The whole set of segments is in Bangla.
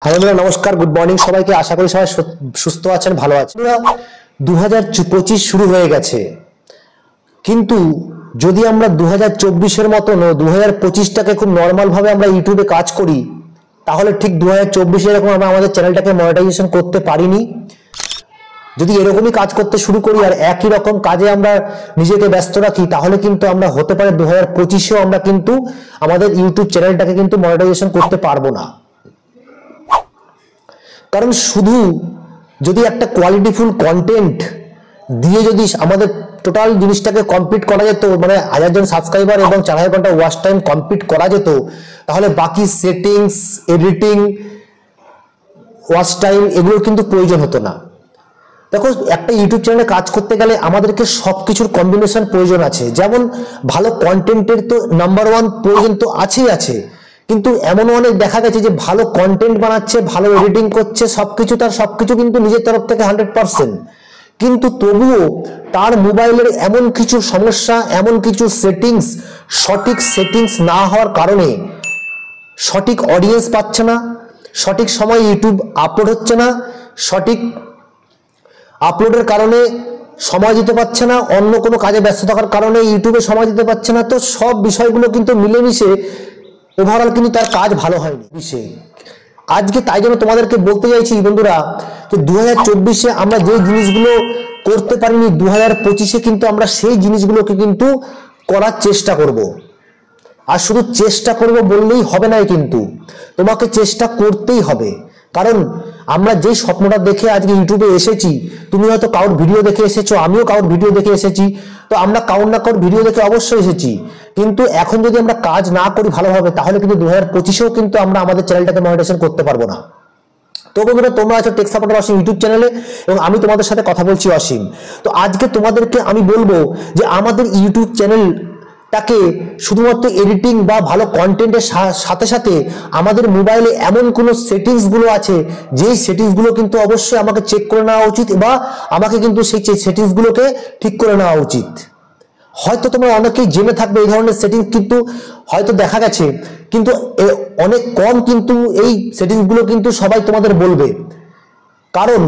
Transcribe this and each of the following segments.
হ্যালো বন্ধুরা, নমস্কার, গুড মর্নিং সবাইকে। আশা করি সবাই সুস্থ আছেন, ভালো আছেন। 2025 শুরু হয়ে গেছে, কিন্তু যদি আমরা 2024-এর মতন 2025টাকে খুব নর্মাল ভাবে আমরা ইউটিউবে কাজ করি, তাহলে ঠিক 2024 এরকম আমরা আমাদের চ্যানেলটাকে মনিটাইজেশন করতে পারিনি। যদি এরকমই কাজ করতে শুরু করি আর একই রকম কাজে আমরা নিজেকে ব্যস্ত রাখি, তাহলে কিন্তু আমরা হতে পারে 2025-এও আমরা কিন্তু আমাদের ইউটিউব চ্যানেলটাকে কিন্তু মনিটাইজেশন করতে পারবো না। কারণ শুধু যদি একটা কোয়ালিটিফুল কন্টেন্ট দিয়ে যদি আমাদের টোটাল জিনিসটাকে কমপ্লিট করা যেত, মানে 1000 জন সাবস্ক্রাইবার এবং 4000 ঘন্টা ওয়াচ টাইম কমপ্লিট করা যেত, তাহলে বাকি সেটিংস, এডিটিং, ওয়াচ টাইম এগুলো কিন্তু প্রয়োজন হতো না। দেখো, একটা ইউটিউব চ্যানেলে কাজ করতে গেলে আমাদেরকে সবকিছুর কম্বিনেশন প্রয়োজন আছে। যেমন ভালো কন্টেন্টের তো নাম্বার 1 প্রয়োজন তো আছেই আছে, কিন্তু এমনও অনেক দেখা গেছে যে ভালো কন্টেন্ট বানাচ্ছে, ভালো এডিটিং করছে, সবকিছু কিন্তু নিজের তরফ থেকে 100%, কিন্তু তবুও তার মোবাইলের এমন কিছু সমস্যা, এমন কিছু সঠিক সেটিংস না হওয়ার কারণে সঠিক অডিয়েন্স পাচ্ছে না, সঠিক সময় ইউটিউব আপলোড হচ্ছে না, সঠিক আপলোডের কারণে সময় দিতে পারছে না, অন্য কোনো কাজে ব্যস্ত থাকার কারণে ইউটিউবে সময় দিতে পারছে না। তো সব বিষয়গুলো কিন্তু মিলেমিশে ওভারঅল কিন্তু তার কাজ ভালো হয়নি। আজকে তাই জন্য তোমাদেরকে বলতে চাইছি বন্ধুরা, যে 2024-এ আমরা যে জিনিসগুলো করতে পারিনি, 2025-এ কিন্তু আমরা সেই জিনিসগুলোকে কিন্তু করার চেষ্টা করব। আর শুধু চেষ্টা করব বললেই হবে না, কিন্তু তোমাকে চেষ্টা করতেই হবে। কারণ আমরা যে স্বপ্নটা দেখে আজকে ইউটিউবে এসেছি, তুমি হয়তো কারোর ভিডিও দেখে এসেছো, আমিও কারোর ভিডিও দেখে এসেছি, তো আমরা কারোর না কারোর ভিডিও দেখে অবশ্যই এসেছি। কিন্তু এখন যদি আমরা কাজ না করি ভালোভাবে, তাহলে কিন্তু 2025-এও কিন্তু আমরা আমাদের চ্যানেলটাকে মনিটাইজেশন করতে পারবো না। তো বন্ধুরা, তোমরা আছো টেক সাপোর্টার অসীম ইউটিউব চ্যানেলে এবং আমি তোমাদের সাথে কথা বলছি অসীম। তো আজকে তোমাদেরকে আমি বলবো যে আমাদের ইউটিউব চ্যানেলটাকে শুধুমাত্র এডিটিং বা ভালো কন্টেন্টের সাথে সাথে আমাদের মোবাইলে এমন কোনো সেটিংসগুলো আছে, যেই সেটিংসগুলো কিন্তু অবশ্যই আমাকে চেক করে নেওয়া উচিত বা আমাকে কিন্তু সেই সেটিংসগুলোকে ঠিক করে নেওয়া উচিত। হয়তো তোমরা অনেকেই জেনে থাকবে এই ধরনের সেটিংস, কিন্তু হয়তো দেখা গেছে কিন্তু অনেক কম কিন্তু এই সেটিংসগুলো কিন্তু সবাই তোমাদের বলবে। কারণ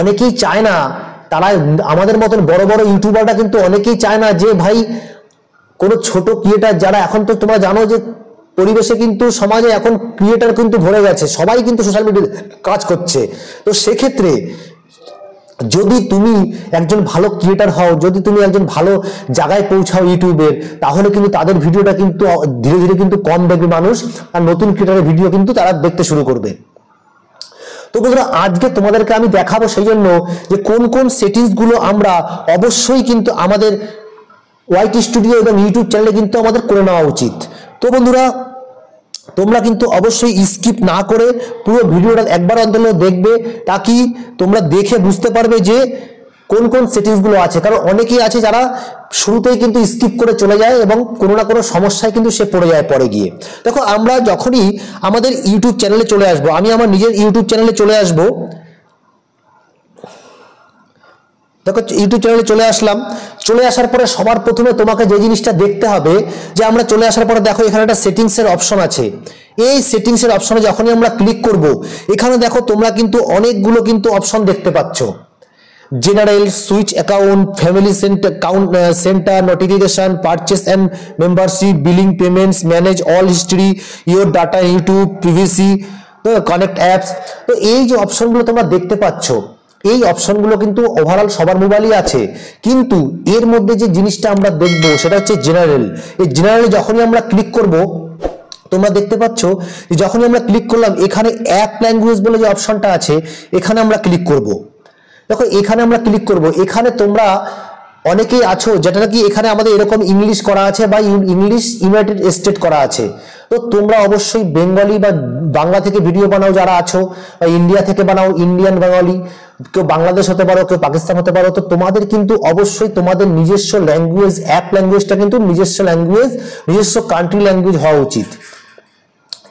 অনেকেই চায় না, তারা আমাদের মতন বড় বড় ইউটিউবাররা কিন্তু অনেকেই চায় না যে ভাই কোনো ছোট ক্রিয়েটার, যারা এখন তো তোমরা জানো যে পরিবেশে কিন্তু সমাজে এখন ক্রিয়েটার কিন্তু ভরে গেছে, সবাই কিন্তু সোশ্যাল মিডিয়ায় কাজ করছে। তো সেক্ষেত্রে যদি তুমি একজন ভালো ক্রিয়েটার হও, যদি তুমি একজন ভালো জায়গায় পৌঁছাও ইউটিউবের, তাহলে কিন্তু তাদের ভিডিওটা কিন্তু ধীরে ধীরে কিন্তু কম দেখবে মানুষ, আর নতুন ক্রিয়েটারের ভিডিও কিন্তু তারা দেখতে শুরু করবে। তো বন্ধুরা, আজকে তোমাদেরকে আমি দেখাবো সেই জন্য যে কোন কোন সেটিংসগুলো আমরা অবশ্যই কিন্তু আমাদের ওয়াইটি স্টুডিও এবং ইউটিউব চ্যানেলে কিন্তু আমাদের করে নেওয়া উচিত। তো বন্ধুরা, তোমরা কিন্তু অবশ্যই স্কিপ না করে পুরো ভিডিওটা একবার অন্তত দেখবে, তাকি তোমরা দেখে বুঝতে পারবে যে কোন কোন সেটিংসগুলো আছে। কারণ অনেকেই আছে যারা শুরুতেই কিন্তু স্কিপ করে চলে যায় এবং কোনো না কোনো সমস্যায় কিন্তু সে পড়ে যায় পরে গিয়ে। দেখো, আমরা যখনই আমাদের ইউটিউব চ্যানেলে চলে আসবো, আমি আমার নিজের ইউটিউব চ্যানেলে চলে আসবো। দেখো, ইউটিউব চ্যানেলে চলে আসলাম। চলে আসার পরে সবার প্রথমে তোমাকে যে জিনিসটা দেখতে হবে, যে আমরা চলে আসার পরে দেখো এখানে একটা সেটিংসের অপশন আছে। এই সেটিংসের অপশনে যখনই আমরা ক্লিক করব, এখানে দেখো তোমরা কিন্তু অনেকগুলো কিন্তু অপশন দেখতে পাচ্ছ। General, switch account, family centre, notification, purchase and membership, billing, payments, manage all history, your data, YouTube, privacy, connect apps. তো এই যে অপশনগুলো তোমরা দেখতে পাচ্ছ, এই অপশনগুলো কিন্তু ওভারঅল সবার মোবাইলই আছে, কিন্তু এর মধ্যে যে জিনিসটা আমরা দেখব সেটা হচ্ছে জেনারেল। এই জেনারেলে যখনই আমরা ক্লিক করব, তোমরা দেখতে পাচ্ছ যে যখনই আমরা ক্লিক করলাম, এখানে অ্যাপ ল্যাঙ্গুয়েজ বলে যে অপশনটা আছে, এখানে আমরা ক্লিক করব। দেখো, এখানে আমরা ক্লিক করব। এখানে তোমরা অনেকেই আছো যেটা নাকি এখানে আমাদের এরকম ইংলিশ করা আছে বা ইংলিশ ইউনাইটেড স্টেট করা আছে। তো তোমরা অবশ্যই বেঙ্গলি বা বাংলা থেকে ভিডিও বানাও যারা আছো, বা ইন্ডিয়া থেকে বানাও, ইন্ডিয়ান বাঙালি, কেউ বাংলাদেশ হতে পারো, কেউ পাকিস্তান হতে পারো। তো তোমাদের কিন্তু অবশ্যই তোমাদের নিজস্ব ল্যাঙ্গুয়েজ, অ্যাপ ল্যাঙ্গুয়েজটা কিন্তু নিজস্ব ল্যাঙ্গুয়েজ, নিজস্ব কান্ট্রি ল্যাঙ্গুয়েজ হওয়া উচিত।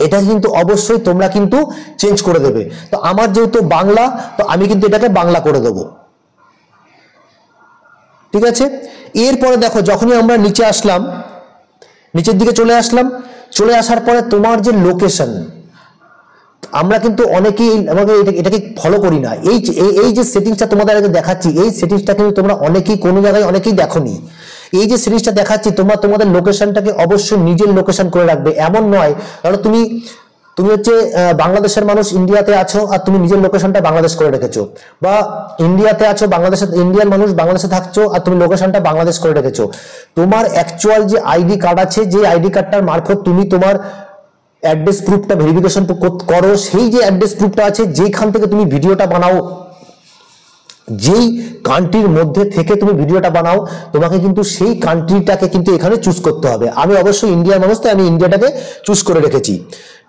এটা কিন্তু অবশ্যই তোমরা কিন্তু চেঞ্জ করে দেবে। তো আমার যেহেতু বাংলা, তো আমি কিন্তু এটাকে বাংলা করে দেবো। ঠিক আছে। এরপরে দেখো, যখনই আমরা নিচে আসলাম, নিচের দিকে চলে আসলাম, চলে আসার পরে তোমার যে লোকেশন, আমরা কিন্তু অনেকেই আমাকে এটাকে ফলো করি না। এই যে সেটিংসটা তোমাদের আগে দেখাচ্ছি, এই সেটিংসটা কিন্তু তোমরা অনেকেই কোনো জায়গায় অনেকেই দেখোনি। এই যে সিরিজটা দেখাচ্ছি, তোমাদের লোকেশনটাকে অবশ্যই নিজের লোকেশন করে রাখবে। এমন নয় ধরো তুমি হচ্ছে বাংলাদেশের মানুষ, ইন্ডিয়াতে আছো আর তুমি নিজের লোকেশনটা বাংলাদেশ করে রেখেছো, বা ইন্ডিয়াতে আছো, বাংলাদেশে ইন্ডিয়ান মানুষ বাংলাদেশে থাকছো আর তুমি লোকেশনটা বাংলাদেশ করে রেখেছো। তোমার অ্যাকচুয়াল যে আইডি কার্ড আছে, যে আইডি কার্ডটার মারফত তুমি তোমার অ্যাড্রেস প্রুফটা ভেরিফিকেশন করো, সেই যে অ্যাড্রেস প্রুফটা আছে, যেখান থেকে তুমি ভিডিওটা বানাও, যেই কান্ট্রির মধ্যে থেকে তুমি ভিডিওটা বানাও, তোমাকে কিন্তু সেই কান্ট্রিটাকে কিন্তু এখানে চুজ করতে হবে। আমি অবশ্যই ইন্ডিয়ার মানুষ, তাই আমি ইন্ডিয়াটাকে চুজ করে রেখেছি।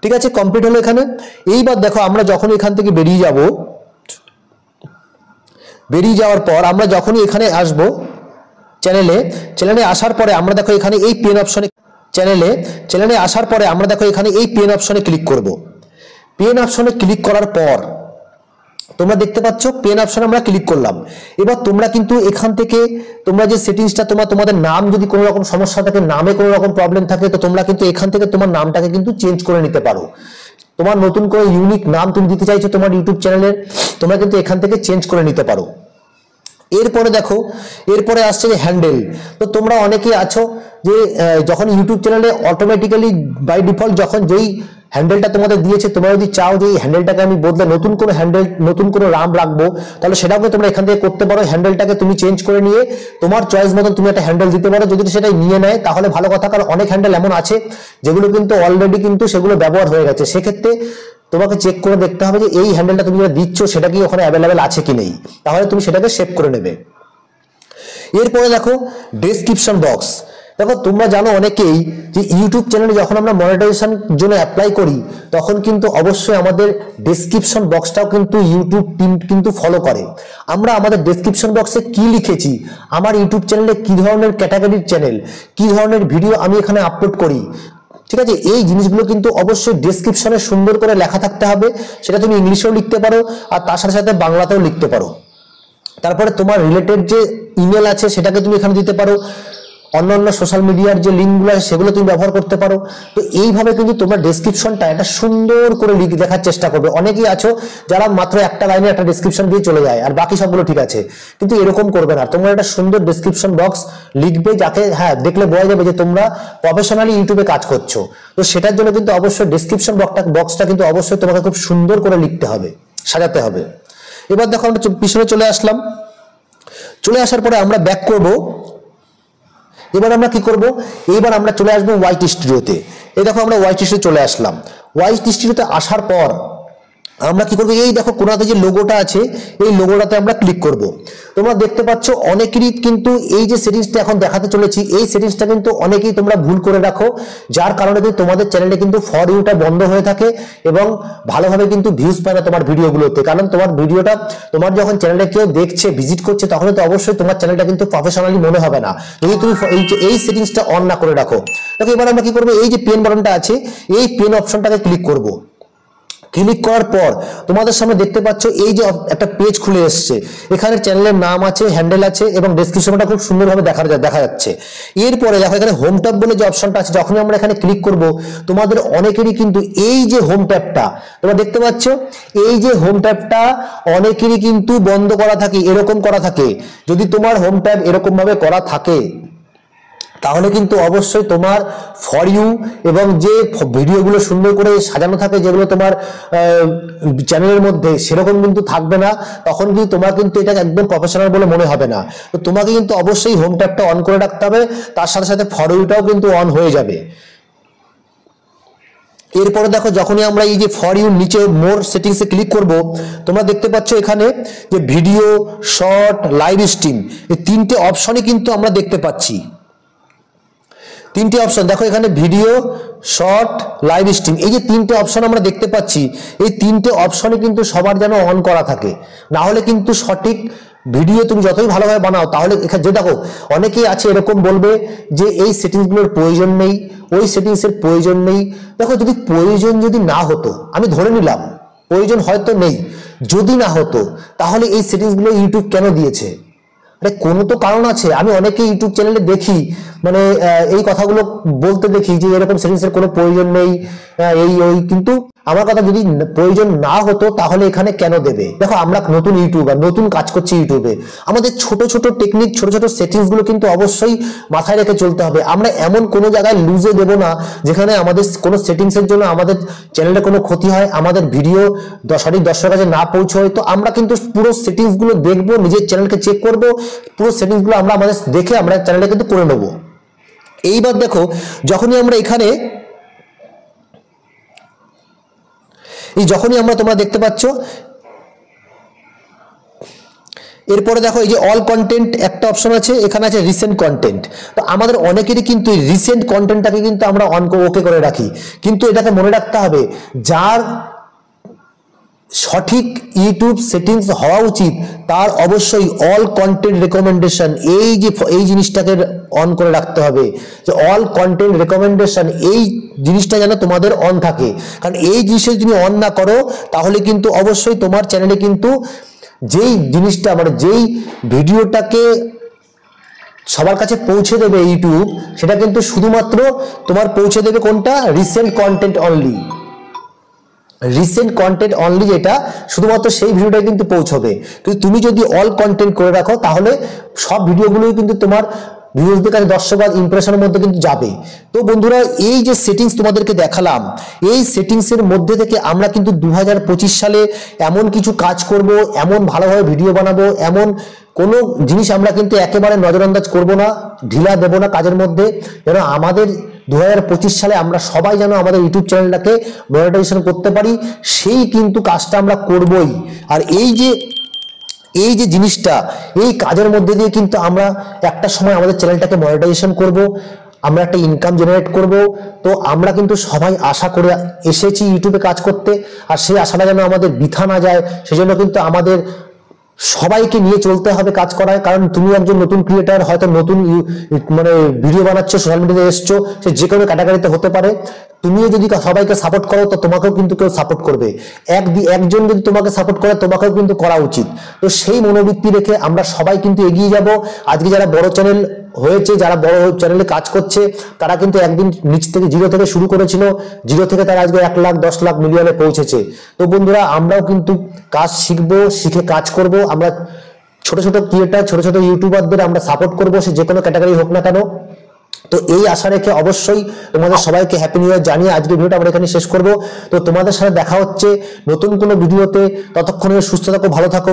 ঠিক আছে, কমপ্লিট হলো এখানে। এইবার দেখো আমরা যখন এখান থেকে বেরিয়ে যাব, বেরিয়ে যাওয়ার পর আমরা যখনই এখানে আসব চ্যানেলে আসার পরে আমরা দেখো এখানে এই পেন অপশনে, চ্যানেলে আসার পরে আমরা দেখো এখানে এই পেন অপশনে ক্লিক করব। পেন অপশনে ক্লিক করার পর তোমরা দেখতে পাচ্ছ পেন অপশনে আমরা ক্লিক করলাম। এবার তোমরা কিন্তু এখান থেকে তোমরা যে সেটিংসটা, তোমাদের নাম যদি কোনো রকম সমস্যা থাকে, নামে কোনো রকম প্রবলেম থাকে, তো তোমরা কিন্তু এখান থেকে তোমার নামটাকে কিন্তু চেঞ্জ করে নিতে পারো। তোমার নতুন করে ইউনিক নাম তুমি দিতে চাইছো তোমার ইউটিউব চ্যানেলের, তোমরা কিন্তু এখান থেকে চেঞ্জ করে নিতে পারো। এরপরে দেখো, এরপরে আসছে যে হ্যান্ডেল। তো তোমরা অনেকেই আছো যে যখন ইউটিউব চ্যানেলে অটোমেটিক্যালি বাই ডিফল্ট যখন যেই হ্যান্ডেলটা তোমাদের দিয়েছে, তোমরা যদি চাও যে এই হ্যান্ডেলটাকে আমি বদলে নতুন কোনো হ্যান্ডেল, নতুন কোনো নাম রাখবো, তাহলে সেটাও তোমরা এখান থেকে করতে পারো। হ্যান্ডেলটাকে তুমি চেঞ্জ করে নিয়ে তোমার চয়েস মতন তুমি একটা হ্যান্ডেল দিতে পারো। যদি সেটাই নিয়ে নেয় তাহলে ভালো কথা, কারণ অনেক হ্যান্ডেল এমন আছে যেগুলো কিন্তু অলরেডি কিন্তু সেগুলো ব্যবহার হয়ে গেছে। সেক্ষেত্রে তোমাকে চেক করে দেখতে হবে যে এই হ্যান্ডেলটা তুমি যেটা দিচ্ছ সেটা কি ওখানে অ্যাভেলেবেল আছে কি নেই, তাহলে তুমি সেটাকে সেভ করে নেবে। এরপরে দেখো ডেসক্রিপশন বক্স। দেখো তোমরা জানো অনেকেই যে ইউটিউব চ্যানেলে যখন আমরা মনিটাইজেশন জন্য অ্যাপ্লাই করি, তখন কিন্তু অবশ্যই আমাদের ডেসক্রিপশন বক্সটাও কিন্তু ইউটিউব টিম কিন্তু ফলো করে। আমরা আমাদের ডেসক্রিপশন বক্সে কি লিখেছি, আমার ইউটিউব চ্যানেলে কি ধরনের ক্যাটাগরির চ্যানেল, কি ধরনের ভিডিও আমি এখানে আপলোড করি, ঠিক আছে, এই জিনিসগুলো কিন্তু অবশ্যই ডেসক্রিপশনে সুন্দর করে লেখা থাকতে হবে। সেটা তুমি ইংলিশেও লিখতে পারো আর তার সাথে সাথে বাংলাতেও লিখতে পারো। তারপরে তোমার রিলেটেড যে ইমেল আছে সেটাকে তুমি এখানে দিতে পারো। অন্যান্য সোশ্যাল মিডিয়ার যে লিঙ্কগুলো আছে সেগুলো তুমি ব্যবহার করতে পারো। তো এইভাবে কিন্তু তোমরা ডেসক্রিপশনটা একটা সুন্দর করে দেখার চেষ্টা করবে। অনেকেই আছো যারা মাত্র একটা লাইনে একটা ডেসক্রিপশন দিয়ে চলে যায় আর বাকি সবগুলো ঠিক আছে, কিন্তু এরকম করবে না। তোমরা একটা সুন্দর ডেসক্রিপশন বক্স লিখবে, যাকে দেখলে বোঝা যাবে যে তোমরা প্রফেশনালি ইউটিউবে কাজ করছো। তো সেটার জন্য কিন্তু অবশ্যই ডেসক্রিপশন বক্সটা কিন্তু অবশ্যই তোমাকে খুব সুন্দর করে লিখতে হবে, সাজাতে হবে। এবার দেখো আমরা পিছনে চলে আসলাম। চলে আসার পরে আমরা ব্যাক করব। এবার আমরা কি করব, এইবার আমরা চলে আসবো ওয়াইট স্টুডিওতে। এই দেখো আমরা ওয়াইট স্টুডিও চলে আসলাম। ওয়াইট স্টুডিওতে আসার পর আমরা কি করবো, এই দেখো কোনাতে যে লোগোটা আছে এই লোগোটাতে আমরা ক্লিক করব। তোমরা দেখতে পাচ্ছ অনেকেরই কিন্তু এই যে সেটিংসটা এখন দেখাতে চলেছি, এই সেটিংসটা কিন্তু অনেকেই তোমরা ভুল করে রাখো, যার কারণে কিন্তু তোমাদের চ্যানেলে কিন্তু ফর ইউটা বন্ধ হয়ে থাকে এবং ভালোভাবে কিন্তু ভিউজ পায় না তোমার ভিডিওগুলোতে। কারণ তোমার ভিডিওটা তোমার যখন চ্যানেলে কেউ দেখছে, ভিজিট করছে, তখন তো অবশ্যই তোমার চ্যানেলটা কিন্তু প্রফেশনালি মনে হবে না যদি তুমি এই সেটিংসটা অন না করে রাখো। দেখো এবার আমরা কি করবো, এই যে পেন বাটনটা আছে এই পেন অপশনটাকে ক্লিক করব। ক্লিক করার পর তোমাদের সামনে দেখতে পাচ্ছ এই যে একটা পেজ খুলে এসছে। এখানে চ্যানেলের নাম আছে, হ্যান্ডেল আছে এবং ডেসক্রিপশনটা খুব সুন্দরভাবে দেখা যাচ্ছে। এরপরে দেখো এখানে হোম ট্যাব বলে যে অপশনটা আছে, যখনই আমরা এখানে ক্লিক করব তোমাদের অনেকেরই কিন্তু এই যে হোম ট্যাবটা তোমরা দেখতে পাচ্ছ, এই যে হোম ট্যাবটা অনেকেরই কিন্তু বন্ধ করা থাকে, এরকম করা থাকে। যদি তোমার হোম ট্যাব এরকম ভাবে করা থাকে তাহলে কিন্তু অবশ্যই তোমার ফর ইউ এবং যে ভিডিওগুলো সুন্দর করে সাজানো থাকে যেগুলো তোমার চ্যানেলের মধ্যে, সেরকম কিন্তু থাকবে না। তখন কিন্তু তোমার কিন্তু এটা একদম প্রফেশনাল বলে মনে হবে না। তো তোমাকে কিন্তু অবশ্যই হোম ট্যাবটা অন করে রাখতে হবে, তার সাথে সাথে ফর ইউটাও কিন্তু অন হয়ে যাবে। এরপরে দেখো যখনই আমরা এই যে ফর ইউ নিচে মোর সেটিংসে ক্লিক করব, তোমরা দেখতে পাচ্ছ এখানে যে ভিডিও, শর্ট, লাইভ স্ট্রিম, এই তিনটে অপশনই কিন্তু আমরা দেখতে পাচ্ছি। তিনটে অপশন দেখো এখানে ভিডিও, শর্ট, লাইভ স্ট্রিম, এই যে তিনটে অপশন আমরা দেখতে পাচ্ছি, এই তিনটে অপশনে কিন্তু সবার যেন অন করা থাকে, না হলে কিন্তু সঠিক ভিডিও তুমি যতই ভালোভাবে বানাও তাহলে এখানে যে দেখো অনেকেই আছে এরকম বলবে যে এই সেটিংসগুলোর প্রয়োজন নেই, ওই সেটিংসের প্রয়োজন নেই। দেখো যদি প্রয়োজন যদি না হতো, আমি ধরে নিলাম প্রয়োজন হয়তো নেই, যদি না হতো তাহলে এই সেটিংসগুলো ইউটিউব কেন দিয়েছে? আরে কোনো তো কারণ আছে। আমি অনেকে ইউটিউব চ্যানেলে দেখি মানে এই কথাগুলো বলতে দেখি যে এরকম সেটিংসের কোনো প্রয়োজন নেই, এই ওই, কিন্তু আমার কথা যদি প্রয়োজন না হতো তাহলে এখানে কেন দেবে? দেখো আমরা নতুন ইউটিউবার, নতুন কাজ করছি ইউটিউবে, আমাদের ছোট ছোট টেকনিক, ছোট ছোট সেটিংস গুলো কিন্তু অবশ্যই মাথায় রেখে চলতে হবে। আমরা এমন কোনো জায়গায় লুজে দেব না যেখানে আমাদের কোনো সেটিংস এর জন্য আমাদের চ্যানেলে কোনো ক্ষতি হয়, আমাদের ভিডিও সঠিক দর্শকের কাছে না পৌঁছয়। তো আমরা কিন্তু পুরো সেটিংস গুলো দেখবো, নিজের চ্যানেলকে চেক করব, পুরো সেটিংস গুলো আমরা আমাদের দেখে আমরা চ্যানেলে কিন্তু করে নেবো। এইবার দেখো যখনই আমরা এখানে যখনই আমরা তোমরা দেখতে পাচ্ছ, এরপরে দেখো এই যে অল কন্টেন্ট একটা অপশন আছে, এখানে আছে রিসেন্ট কন্টেন্ট। তো আমাদের অনেকেরই কিন্তু রিসেন্ট কন্টেন্টটাকে কিন্তু আমরা ওকে করে রাখি, কিন্তু এটাকে মনে রাখতে হবে যার সঠিক ইউটিউব সেটিংস হওয়া উচিত তার অবশ্যই অল কন্টেন্ট রেকমেন্ডেশন এই জিনিসটাকে অন করে রাখতে হবে, যে অল কন্টেন্ট রেকমেন্ডেশন এই জিনিসটা যেন তোমাদের অন থাকে। কারণ এই জিনিসটা যদি অন না করো তাহলে কিন্তু অবশ্যই তোমার চ্যানেলে কিন্তু যেই জিনিসটা মানে যেই ভিডিওটাকে সবার কাছে পৌঁছে দেবে ইউটিউব, সেটা কিন্তু শুধুমাত্র তোমার পৌঁছে দেবে কোনটা? Recent content only. Recent content only যেটা শুধুমাত্র সেই ভিডিওটাই কিন্তু পৌঁছবে। কিন্তু তুমি যদি অল কন্টেন্ট করে রাখো তাহলে সব ভিডিওগুলোই কিন্তু তোমার ভিউজদের কাছে, দর্শক আর ইমপ্রেশনের মধ্যে কিন্তু যাবে। তো বন্ধুরা এই যে সেটিংস তোমাদেরকে দেখালাম, এই সেটিংসের মধ্যে থেকে আমরা কিন্তু 2025 সালে এমন কিছু কাজ করব, এমন ভালোভাবে ভিডিও বানাবো, এমন কোনো জিনিস আমরা কিন্তু একেবারে নজরআন্দাজ করব না, ঢিলা দেব না কাজের মধ্যে, যেন আমাদের 2025 সালে আমরা সবাই যেন আমাদের ইউটিউব চ্যানেলটাকে মনিটাইজেশন করতে পারি, সেই কিন্তু কাজটা আমরা করবই। আর এই যে জিনিসটা, এই কাজের মধ্যে দিয়ে কিন্তু আমরা একটা সময় আমাদের চ্যানেলটাকে মনিটাইজেশন করব, আমরা একটা ইনকাম জেনারেট করব। তো আমরা কিন্তু সবাই আশা করে এসেছি ইউটিউবে কাজ করতে, আর সেই আশাটা যেন আমাদের বৃথা না যায় সেজন্য কিন্তু আমাদের সবাইকে নিয়ে চলতে হবে কাজ করায়। কারণ তুমি একজন নতুন ক্রিয়েটার, হয়তো নতুন মানে ভিডিও বানাচ্ছ, সোশ্যাল মিডিয়াতে এসছো, সে যে কোনো ক্যাটাগরিতে হতে পারে। তুমিও যদি সবাইকে সাপোর্ট করো তো তোমাকেও কিন্তু কেউ সাপোর্ট করবে, একজন যদি তোমাকে সাপোর্ট করে তোমাকেও কিন্তু করা উচিত। তো সেই মনোবৃত্তি রেখে আমরা সবাই কিন্তু এগিয়ে যাব। আজকে যারা বড় চ্যানেল হয়েছে, যারা বড় চ্যানেলে কাজ করছে, তারা কিন্তু একদিন নিচ থেকে জিরো থেকে শুরু করেছিল, জিরো থেকে তারা আজকে 1 লাখ 10 লাখ মিলিয়নে পৌঁছেছে। তো বন্ধুরা আমরাও কিন্তু কাজ শিখবো, শিখে কাজ করব। আমরা ছোট ছোট ক্রিয়েটার, ছোট ছোট ইউটিউবারদের আমরা সাপোর্ট করবো, সে যে কোনো ক্যাটাগরি হোক না কেন। তো এই আশা রেখে অবশ্যই তোমাদের সবাইকে হ্যাপি নিউ ইয়ার জানিয়ে আজকের ভিডিওটা আমরা এখানে শেষ করব। তো তোমাদের সাথে দেখা হচ্ছে নতুন কোনো ভিডিওতে, ততক্ষণে সুস্থ থাকো, ভালো থাকো।